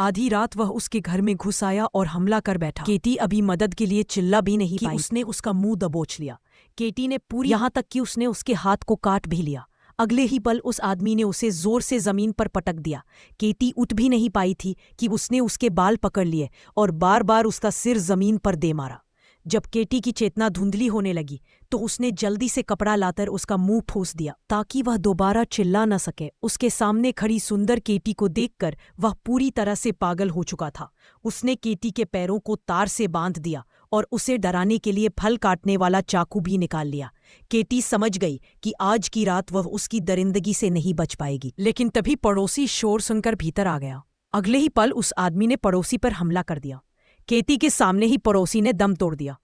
आधी रात वह उसके घर में घुस आया और हमला कर बैठा। केटी अभी मदद के लिए चिल्ला भी नहीं पाई, उसने उसका मुंह दबोच लिया। केटी ने पूरी यहाँ तक कि उसने उसके हाथ को काट भी लिया। अगले ही पल उस आदमी ने उसे जोर से जमीन पर पटक दिया। केटी उठ भी नहीं पाई थी कि उसने उसके बाल पकड़ लिए और बार बार उसका सिर जमीन पर दे मारा। जब केटी की चेतना धुंधली होने लगी तो उसने जल्दी से कपड़ा लाकर उसका मुंह ठूस दिया ताकि वह दोबारा चिल्ला न सके। उसके सामने खड़ी सुंदर केटी को देखकर वह पूरी तरह से पागल हो चुका था। उसने केटी के पैरों को तार से बांध दिया और उसे डराने के लिए फल काटने वाला चाकू भी निकाल लिया। केटी समझ गई कि आज की रात वह उसकी दरिंदगी से नहीं बच पाएगी। लेकिन तभी पड़ोसी शोर सुनकर भीतर आ गया। अगले ही पल उस आदमी ने पड़ोसी पर हमला कर दिया। केटी के सामने ही पड़ोसी ने दम तोड़ दिया।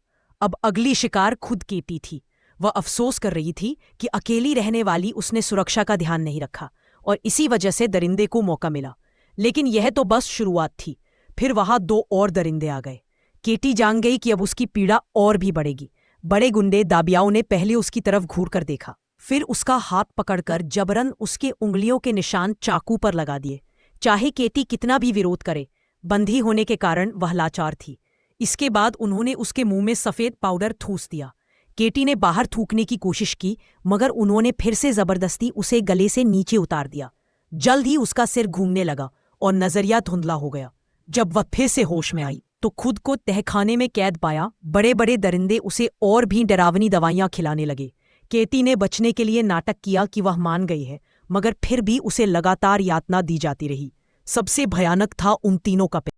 अब अगली शिकार खुद केटी थी। वह अफसोस कर रही थी कि अकेली रहने वाली उसने सुरक्षा का ध्यान नहीं रखा और इसी वजह से दरिंदे को मौका मिला। लेकिन यह तो बस शुरुआत थी। फिर वहां 2 और दरिंदे आ गए। केटी जान गई कि अब उसकी पीड़ा और भी बढ़ेगी। बड़े गुंडे दाबियाओं ने पहले उसकी तरफ घूर कर देखा, फिर उसका हाथ पकड़कर जबरन उसके उंगलियों के निशान चाकू पर लगा दिए। चाहे केटी कितना भी विरोध करे, बंधी होने के कारण वह लाचार थी। इसके बाद उन्होंने उसके मुंह में सफेद पाउडर ठूस दिया। केटी ने बाहर थूकने की कोशिश की मगर उन्होंने फिर से जबरदस्ती उसे गले से नीचे उतार दिया। जल्द ही उसका सिर घूमने लगा और नजरिया धुंधला हो गया। जब वह फिर से होश में आई तो खुद को तहखाने में कैद पाया। बड़े बड़े दरिंदे उसे और भी डरावनी दवाइयां खिलाने लगे। केटी ने बचने के लिए नाटक किया कि वह मान गई है, मगर फिर भी उसे लगातार यातना दी जाती रही। सबसे भयानक था उन तीनों का